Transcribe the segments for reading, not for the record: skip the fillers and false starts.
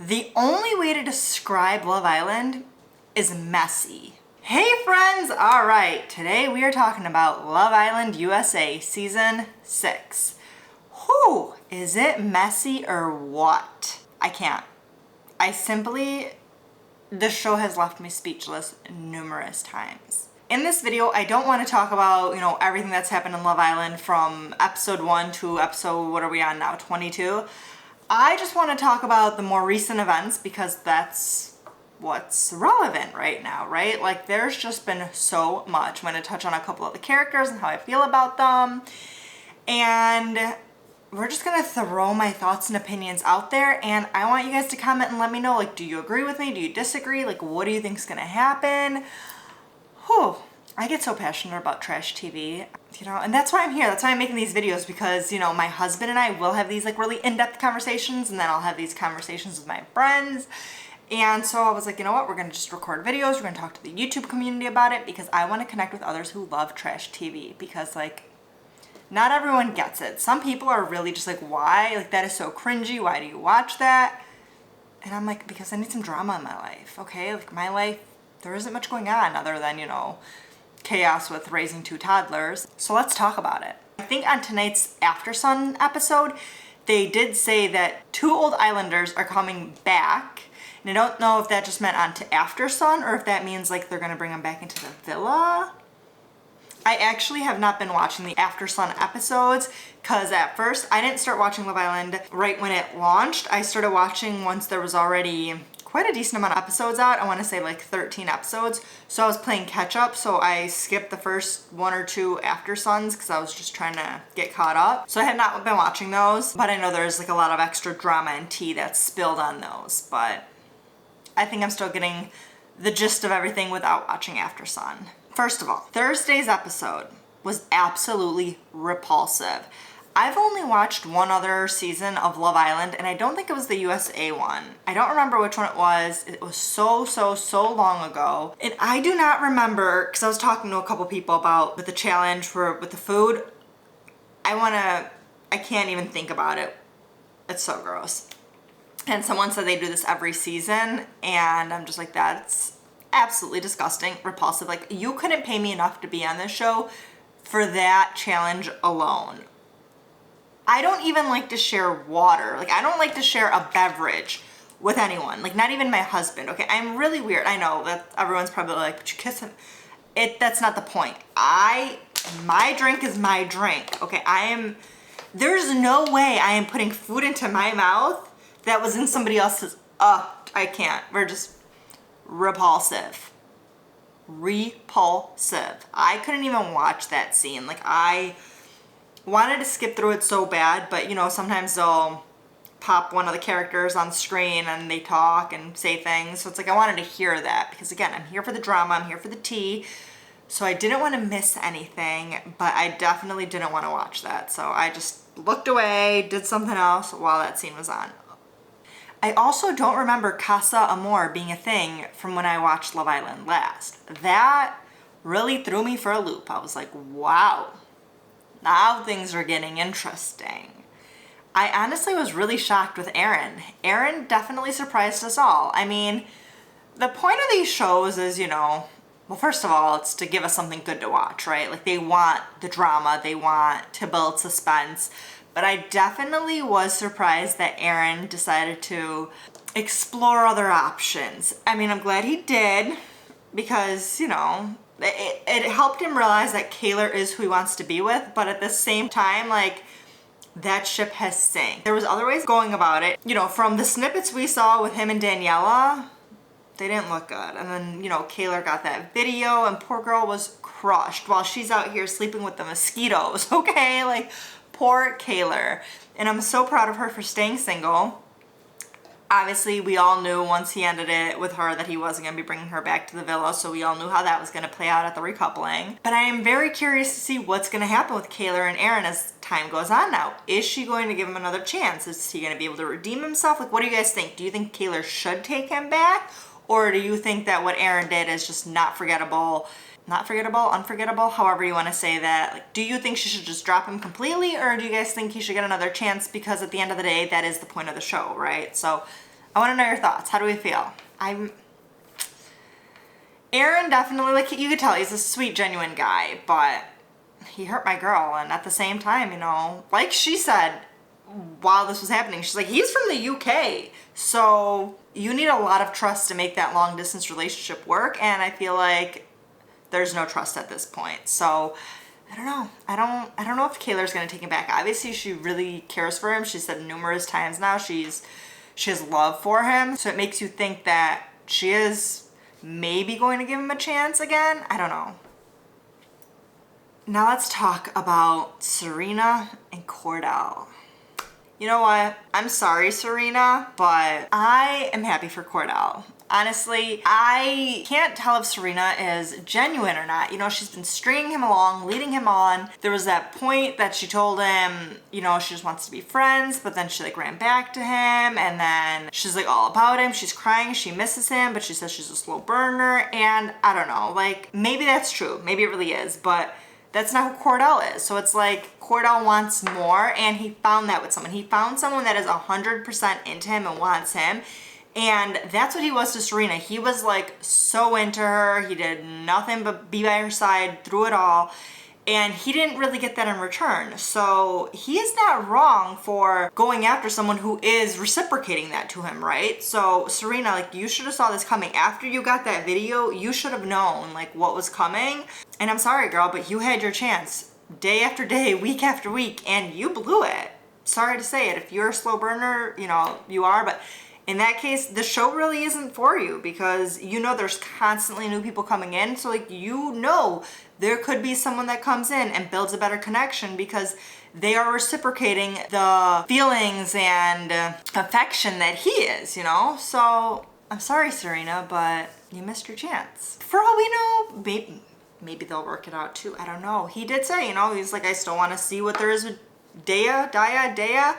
The only way to describe Love Island is messy. Hey friends, all right, today we are talking about Love Island USA Season 6. Whew, is it messy or what? I can't. This show has left me speechless numerous times. In this video, I don't want to talk about, everything that's happened in Love Island from episode 1 to episode, what are we on now, 22? I just want to talk about the more recent events because that's what's relevant right now, right? Like, there's just been so much. I'm going to touch on a couple of the characters and how I feel about them. And we're just going to throw my thoughts and opinions out there. And I want you guys to comment and let me know, like, do you agree with me? Do you disagree? Like, what do you think's going to happen? Whew. I get so passionate about trash TV, and that's why I'm here. That's why I'm making these videos because, my husband and I will have these like really in-depth conversations, and then I'll have these conversations with my friends. And so I was like, you know what? We're going to just record videos. We're going to talk to the YouTube community about it because I want to connect with others who love trash TV because, like, not everyone gets it. Some people are really just like, why? Like, that is so cringy. Why do you watch that? And I'm like, because I need some drama in my life, okay? Like, my life, there isn't much going on other than, chaos with raising 2 toddlers. So let's talk about it. I think on tonight's After Sun episode, they did say that 2 old Islanders are coming back. And I don't know if that just meant on to After Sun or if that means like they're going to bring them back into the villa. I actually have not been watching the After Sun episodes because at first I didn't start watching Love Island right when it launched. I started watching once there was already quite a decent amount of episodes out. I want to say like 13 episodes. So I was playing catch up. So I skipped the first 1 or 2 After Suns because I was just trying to get caught up. So I have not been watching those, but I know there's like a lot of extra drama and tea that's spilled on those. But I think I'm still getting the gist of everything without watching After Sun. First of all, Thursday's episode was absolutely repulsive. I've only watched one other season of Love Island, and I don't think it was the USA one. I don't remember which one it was. It was so long ago. And I do not remember, because I was talking to a couple people about with the challenge with the food. I can't even think about it. It's so gross. And someone said they do this every season, and I'm just like, that's absolutely disgusting, repulsive. Like, you couldn't pay me enough to be on this show for that challenge alone. I don't even like to share water. Like, I don't like to share a beverage with anyone. Like, not even my husband, okay? I'm really weird. I know that everyone's probably like, but you kiss him. That's not the point. My drink is my drink, okay? There's no way I am putting food into my mouth that was in somebody else's. I can't. We're just repulsive. Repulsive. I couldn't even watch that scene. Like, I wanted to skip through it so bad, but sometimes they'll pop one of the characters on screen and they talk and say things. So it's like I wanted to hear that because, again, I'm here for the drama, I'm here for the tea. So I didn't want to miss anything, but I definitely didn't want to watch that. So I just looked away, did something else while that scene was on. I also don't remember Casa Amor being a thing from when I watched Love Island last. That really threw me for a loop. I was like, wow. Now things are getting interesting. I honestly was really shocked with Aaron. Aaron definitely surprised us all. I mean, the point of these shows is, well, first of all, it's to give us something good to watch, right? Like, they want the drama, they want to build suspense. But I definitely was surprised that Aaron decided to explore other options. I mean, I'm glad he did because, it helped him realize that Kaylor is who he wants to be with, but at the same time, like, that ship has sank. There was other ways going about it. From the snippets we saw with him and Daniela, they didn't look good. And then, Kaylor got that video and poor girl was crushed while she's out here sleeping with the mosquitoes, okay? Like, poor Kaylor. And I'm so proud of her for staying single. Obviously, we all knew once he ended it with her that he wasn't going to be bringing her back to the villa, so we all knew how that was going to play out at the recoupling. But I am very curious to see what's going to happen with Kaylor and Aaron as time goes on now. Is she going to give him another chance? Is he going to be able to redeem himself? Like, what do you guys think? Do you think Kaylor should take him back? Or do you think that what Aaron did is just not forgettable? Not forgettable, unforgettable, however you want to say that. Like, do you think she should just drop him completely, or do you guys think he should get another chance? Because at the end of the day, that is the point of the show, right? So I want to know your thoughts. How do we feel? Aaron definitely, like, you could tell he's a sweet, genuine guy, but he hurt my girl. And at the same time, you know, like she said while this was happening, she's like, he's from the UK. So you need a lot of trust to make that long distance relationship work. And I feel like there's no trust at this point. So I don't know. I don't know if Kayla's going to take him back. Obviously, she really cares for him. She said numerous times now she has love for him. So it makes you think that she is maybe going to give him a chance again. I don't know. Now let's talk about Serena and Cordell. You know what? I'm sorry, Serena, but I am happy for Cordell. Honestly, I can't tell if Serena is genuine or not. You know, she's been stringing him along, leading him on. There was that point that she told him, you know, she just wants to be friends, but then she like ran back to him, and then she's like all about him. She's crying, she misses him, but she says she's a slow burner, and I don't know, like maybe that's true. Maybe it really is, but that's not who Cordell is. So it's like Cordell wants more, and he found that with someone. He found someone that is 100% into him and wants him. And that's what he was to Serena. He was like so into her. He did nothing but be by her side through it all. And he didn't really get that in return. So he is not wrong for going after someone who is reciprocating that to him, right? So Serena, like, you should have saw this coming. After you got that video, you should have known like what was coming. And I'm sorry, girl, but you had your chance day after day, week after week, and you blew it. Sorry to say it. If you're a slow burner, you know, you are, but in that case, the show really isn't for you, because you know there's constantly new people coming in. So like, you know, there could be someone that comes in and builds a better connection because they are reciprocating the feelings and affection that he is, you know? So I'm sorry, Serena, but you missed your chance. For all we know, maybe they'll work it out too. I don't know. He did say, you know, he's like, I still want to see what there is with Daya,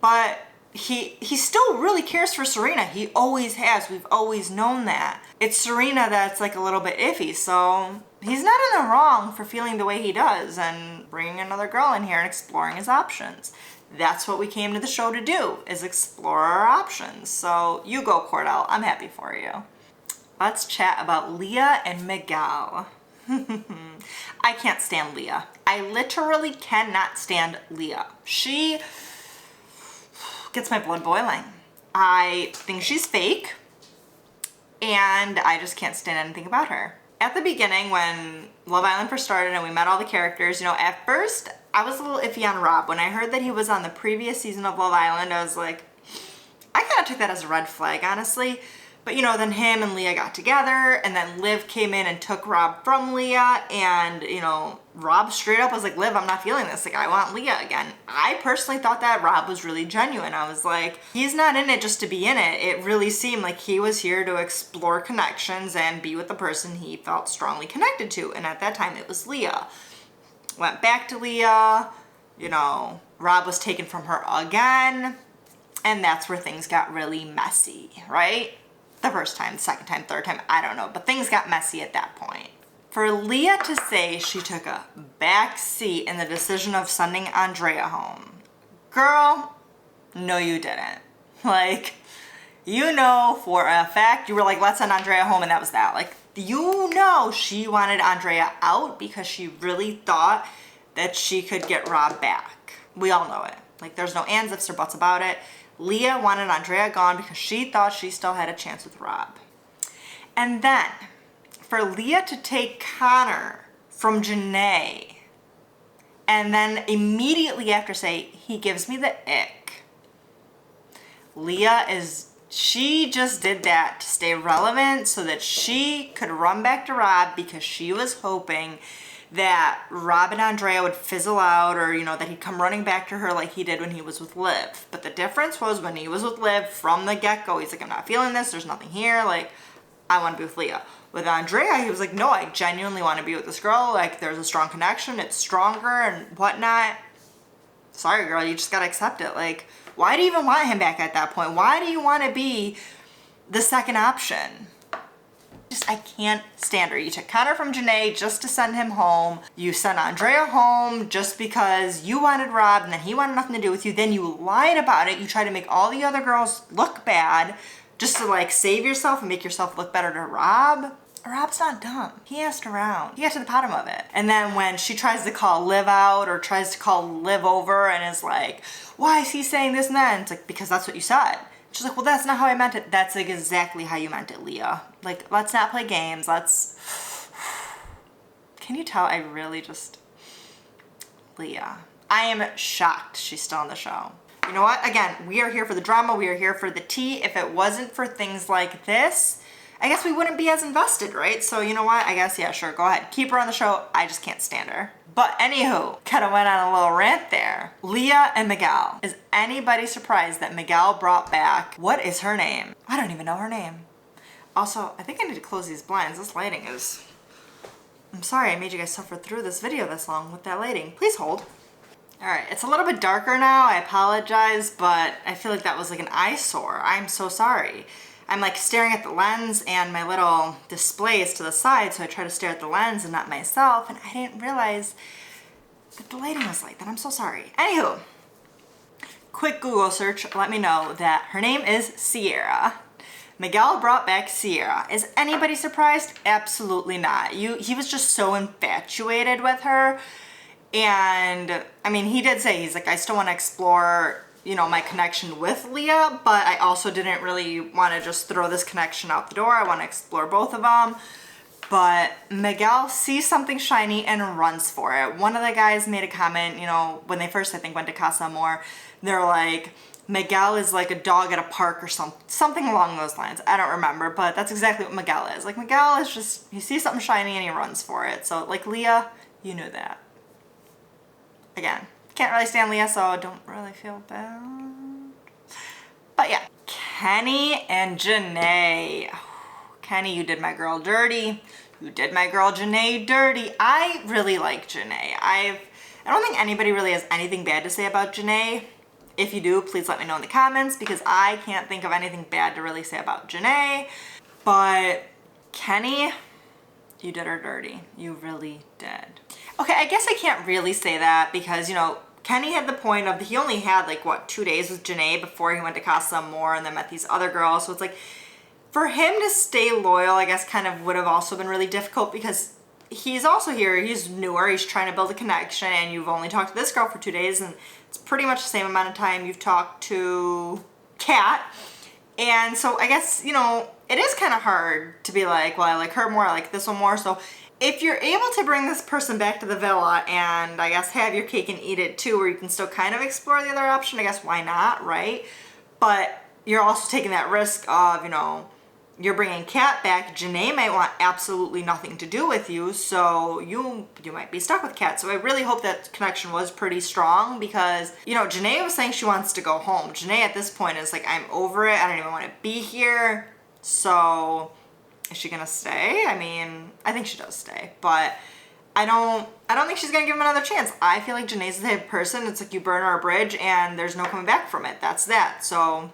but he still really cares for Serena. He always has. We've always known that. It's Serena that's like a little bit iffy, so he's not in the wrong for feeling the way he does and bringing another girl in here and exploring his options. That's what we came to the show to do, is explore our options. So you go, Cordell. I'm happy for you. Let's chat about Leah and Miguel. I can't stand Leah. I literally cannot stand Leah. She gets my blood boiling. I think she's fake, and I just can't stand anything about her. At the beginning, when Love Island first started and we met all the characters, you know, at first I was a little iffy on Rob. When I heard that he was on the previous season of Love Island, I was like, I kind of took that as a red flag, honestly. But you know, then him and Leah got together, and then Liv came in and took Rob from Leah, and you know, Rob straight up was like, Liv, I'm not feeling this, like I want Leah again. I personally thought that Rob was really genuine. I was like, he's not in it just to be in it. It really seemed like he was here to explore connections and be with the person he felt strongly connected to, and at that time it was Leah. Went back to Leah, you know, Rob was taken from her again, and that's where things got really messy, right? The first time, second time, third time, I don't know, but things got messy at that point. For Leah to say she took a back seat in the decision of sending Andrea home, girl, no you didn't. Like, you know for a fact, you were like, let's send Andrea home, and that was that. Like, you know she wanted Andrea out because she really thought that she could get Rob back. We all know it. Like, there's no ands, ifs, or buts about it. Leah wanted Andrea gone because she thought she still had a chance with Rob. And then, for Leah to take Connor from Janae, and then immediately after say, he gives me the ick. Leah she just did that to stay relevant so that she could run back to Rob because she was hoping that Rob and Andrea would fizzle out, or, you know, that he'd come running back to her like he did when he was with Liv. But the difference was when he was with Liv from the get-go, he's like, I'm not feeling this, there's nothing here, like, I want to be with Leah. With Andrea, he was like, no, I genuinely want to be with this girl, like, there's a strong connection, it's stronger and whatnot. Sorry, girl, you just gotta accept it. Like, why do you even want him back at that point? Why do you want to be the second option? I can't stand her. You took Connor from Janae just to send him home. You sent Andrea home just because you wanted Rob and then he wanted nothing to do with you. Then you lied about it. You tried to make all the other girls look bad just to like save yourself and make yourself look better to Rob. Rob's not dumb. He asked around. He got to the bottom of it. And then when she tries to call Liv out or tries to call Liv over and is like, why is he saying this and that? And it's like, because that's what you said. She's like, well, that's not how I meant it. That's like exactly how you meant it, Leah. Like, let's not play games. Can you tell I really just... Leah. I am shocked she's still on the show. You know what? Again, we are here for the drama. We are here for the tea. If it wasn't for things like this, I guess we wouldn't be as invested, right? So you know what? I guess, yeah, sure, go ahead. Keep her on the show. I just can't stand her. But anywho, kind of went on a little rant there. Leah and Miguel. Is anybody surprised that Miguel brought back, what is her name? I don't even know her name. Also, I think I need to close these blinds. This lighting is... I'm sorry I made you guys suffer through this video this long with that lighting. Please hold. All right, it's a little bit darker now. I apologize, but I feel like that was like an eyesore. I'm so sorry. I'm like staring at the lens and my little display is to the side, so I try to stare at the lens and not myself, and I didn't realize that the lighting was like that. I'm so sorry. Anywho, quick Google search let me know that her name is Sierra. Miguel brought back Sierra. Is anybody surprised? Absolutely not. He was just so infatuated with her. And I mean, he did say, he's like, I still want to explore, you know, my connection with Leah, but I also didn't really want to just throw this connection out the door. I want to explore both of them. But Miguel sees something shiny and runs for it. One of the guys made a comment, you know, when they first, I think, went to Casa Amor, they're like, Miguel is like a dog at a park or something along those lines. I don't remember, but that's exactly what Miguel is. Like, Miguel is just, he sees something shiny and he runs for it. So, like, Leah, you knew that. Again, can't really stand Leah, so don't really feel bad. But yeah, Kenny and Janae. Kenny, you did my girl dirty. You did my girl Janae dirty. I really like Janae. I don't think anybody really has anything bad to say about Janae. If you do, please let me know in the comments, because I can't think of anything bad to really say about Janae. But Kenny, you did her dirty. You really did. Okay, I guess I can't really say that because, you know, Kenny had the point of, he only had like, what, 2 days with Janae before he went to Casa Amor and then met these other girls. So it's like, for him to stay loyal, I guess kind of would have also been really difficult because he's also here, he's newer, he's trying to build a connection, and you've only talked to this girl for 2 days, and it's pretty much the same amount of time you've talked to Kat. And so I guess, you know, it is kind of hard to be like, well, I like her more, I like this one more. So if you're able to bring this person back to the villa and I guess have your cake and eat it too, where you can still kind of explore the other option, I guess why not, right? But you're also taking that risk of, you know, you're bringing Kat back. Janae might want absolutely nothing to do with you, so you might be stuck with Kat. So I really hope that connection was pretty strong because, you know, Janae was saying she wants to go home. Janae at this point is like, I'm over it. I don't even want to be here. So is she gonna stay? I mean, I think she does stay, but I don't think she's gonna give him another chance. I feel like Janae's the type of person, it's like you burn her bridge and there's no coming back from it. That's that. So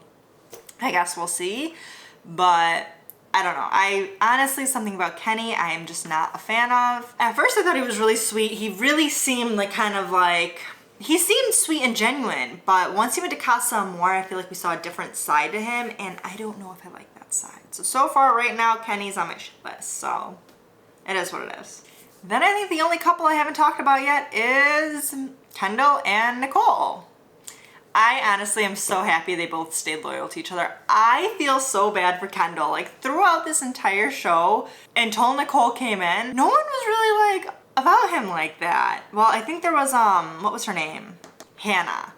I guess we'll see. But I don't know. I honestly, something about Kenny I am just not a fan of. At first I thought he was really sweet. He really seemed like he seemed sweet and genuine, but once he went to Casa Amor, I feel like we saw a different side to him, and I don't know if I like that side. So far right now, Kenny's on my shit list, so it is what it is. Then I think the only couple I haven't talked about yet is Kendall and Nicole. I honestly am so happy they both stayed loyal to each other. I feel so bad for Kendall. Like, throughout this entire show, until Nicole came in, no one was really like about him like that. Well, I think there was, what was her name? Hannah.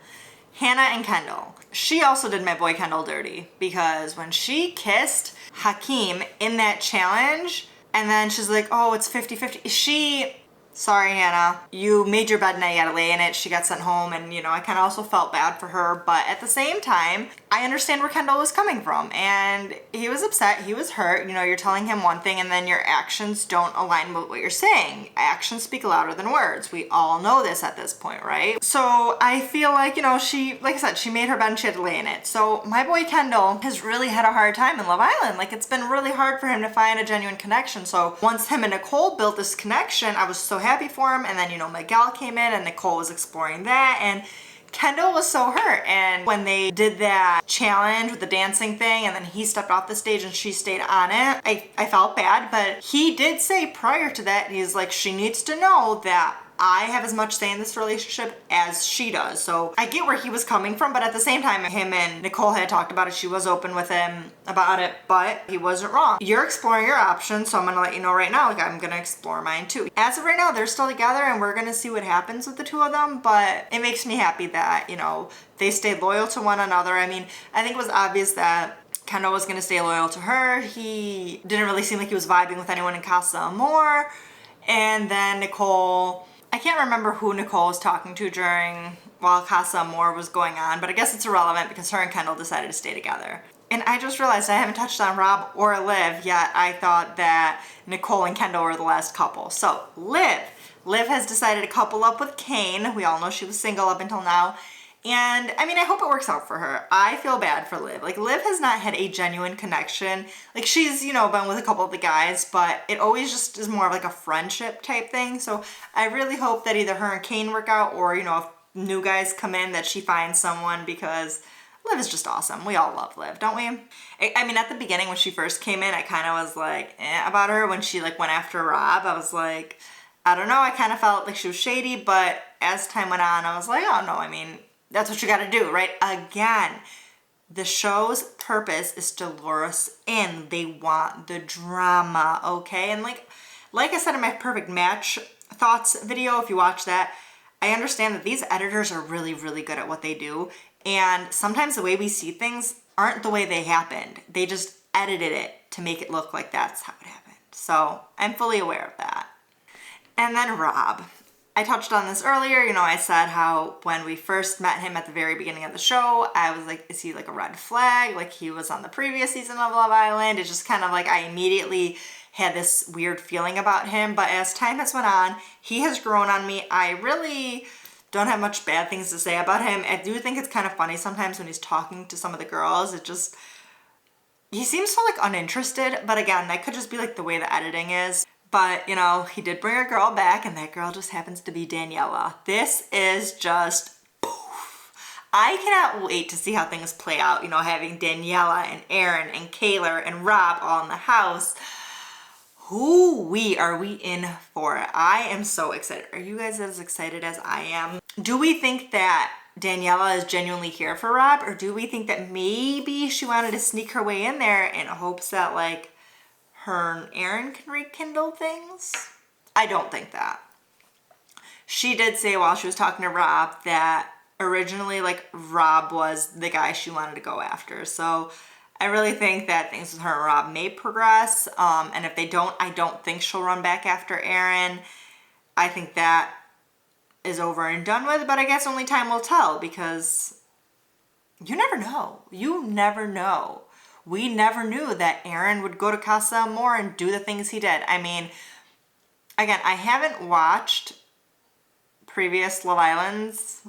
Hannah and Kendall. She also did my boy Kendall dirty because when she kissed Hakeem in that challenge, and then she's like, oh, it's 50-50. Sorry, Hannah, you made your bed and you gotta lay in it. She got sent home, and you know, I kind of also felt bad for her, but at the same time, I understand where Kendall was coming from, and he was upset, he was hurt. You know, you're telling him one thing and then your actions don't align with what you're saying. Actions speak louder than words. We all know this at this point, right? So I feel like, you know, she, like I said, she made her bed and she had to lay in it. So my boy Kendall has really had a hard time in Love Island. Like, it's been really hard for him to find a genuine connection. So once him and Nicole built this connection, I was so happy for him. And then, you know, Miguel came in and Nicole was exploring that, and Kendall was so hurt, and when they did that challenge with the dancing thing and then he stepped off the stage and she stayed on it, I felt bad, but he did say prior to that, he's like, she needs to know that I have as much say in this relationship as she does. So I get where he was coming from, but at the same time, him and Nicole had talked about it. She was open with him about it, but he wasn't wrong. You're exploring your options, so I'm gonna let you know right now, like I'm gonna explore mine too. As of right now, they're still together and we're gonna see what happens with the two of them, but it makes me happy that, you know, they stayed loyal to one another. I mean, I think it was obvious that Kendall was gonna stay loyal to her. He didn't really seem like he was vibing with anyone in Casa Amor. And then Nicole, I can't remember who Nicole was talking to while Casa Amor was going on, but I guess it's irrelevant because her and Kendall decided to stay together. And I just realized I haven't touched on Rob or Liv yet. I thought that Nicole and Kendall were the last couple. So Liv has decided to couple up with Kane. We all know she was single up until now. And I mean, I hope it works out for her. I feel bad for Liv. Like, Liv has not had a genuine connection. Like, she's, you know, been with a couple of the guys, but it always just is more of like a friendship type thing. So I really hope that either her and Kane work out, or, you know, if new guys come in, that she finds someone, because Liv is just awesome. We all love Liv, don't we? I mean, at the beginning when she first came in, I kind of was like, about her. When she like went after Rob, I was like, I don't know. I kind of felt like she was shady, but as time went on, I was like, oh no, I mean, that's what you gotta do, right? Again, the show's purpose is to lure us in. They want the drama, okay? And like I said in my Perfect Match thoughts video, if you watch that, I understand that these editors are really, really good at what they do. And sometimes the way we see things aren't the way they happened. They just edited it to make it look like that's how it happened. So I'm fully aware of that. And then Rob. I touched on this earlier, you know, I said how when we first met him at the very beginning of the show, I was like, is he like a red flag? Like he was on the previous season of Love Island. It's just kind of like I immediately had this weird feeling about him. But as time has went on, he has grown on me. I really don't have much bad things to say about him. I do think it's kind of funny sometimes when he's talking to some of the girls. He seems so like uninterested, but again, that could just be like the way the editing is. But, you know, he did bring a girl back, and that girl just happens to be Daniela. This is just poof. I cannot wait to see how things play out, you know, having Daniela and Aaron and Kayla and Rob all in the house. Are we in for it? I am so excited. Are you guys as excited as I am? Do we think that Daniela is genuinely here for Rob, or do we think that maybe she wanted to sneak her way in there in hopes that, like, her and Aaron can rekindle things? I don't think that. She did say while she was talking to Rob that originally, like, Rob was the guy she wanted to go after. So I really think that things with her and Rob may progress. And if they don't, I don't think she'll run back after Aaron. I think that is over and done with, but I guess only time will tell, because you never know. You never know. We never knew that Aaron would go to Casa Amor and do the things he did. I mean, again, I haven't watched previous Love Islands.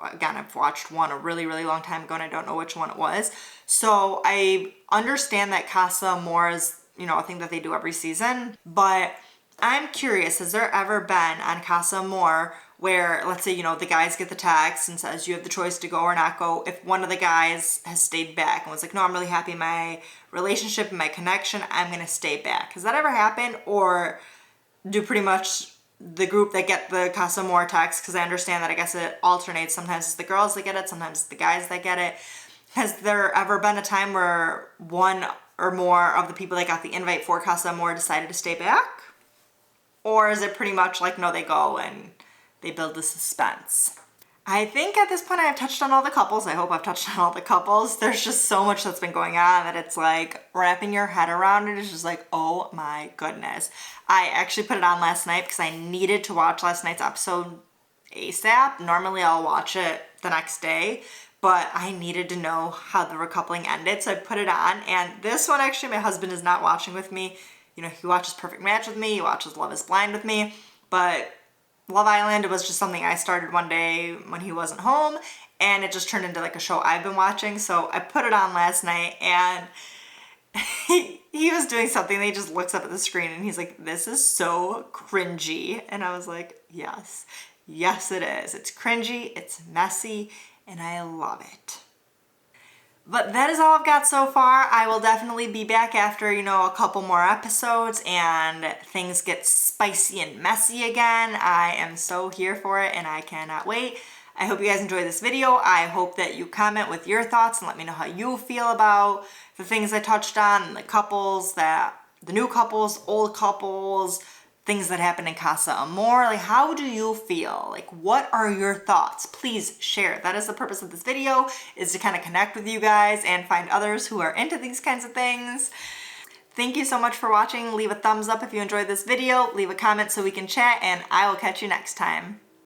Again, I've watched one a really, really long time ago, and I don't know which one it was. So I understand that Casa Amor is, you know, a thing that they do every season. But I'm curious, has there ever been on Casa Amor where, let's say, you know, the guys get the text and says you have the choice to go or not go, if one of the guys has stayed back and was like, no, I'm really happy in my relationship and my connection, I'm gonna stay back. Has that ever happened? Or do pretty much the group that get the Casa Amor text, because I understand that I guess it alternates, sometimes it's the girls that get it, sometimes it's the guys that get it. Has there ever been a time where one or more of the people that got the invite for Casa Amor decided to stay back? Or is it pretty much like, no, they go and they build the suspense? I think at this point I've touched on all the couples. I hope I've touched on all the couples. There's just so much that's been going on that it's like wrapping your head around it is just like, oh my goodness. I actually put it on last night because I needed to watch last night's episode ASAP. Normally I'll watch it the next day, but I needed to know how the recoupling ended, so I put it on. And this one, actually, my husband is not watching with me. You know, he watches Perfect Match with me, he watches Love is Blind with me, but Love Island was just something I started one day when he wasn't home, and it just turned into like a show I've been watching. So I put it on last night, and he was doing something, and he just looks up at the screen and he's like, this is so cringy. And I was like, yes, Yes, it is. It's cringy, it's messy, and I love it. But that is all I've got so far. I will definitely be back after, a couple more episodes and things get spicy and messy again. I am so here for it and I cannot wait. I hope you guys enjoyed this video. I hope that you comment with your thoughts and let me know how you feel about the things I touched on and the new couples, old couples, things that happen in Casa Amor. Like, how do you feel? Like, what are your thoughts? Please share. That is the purpose of this video, is to kind of connect with you guys and find others who are into these kinds of things. Thank you so much for watching. Leave a thumbs up if you enjoyed this video. Leave a comment so we can chat, and I will catch you next time.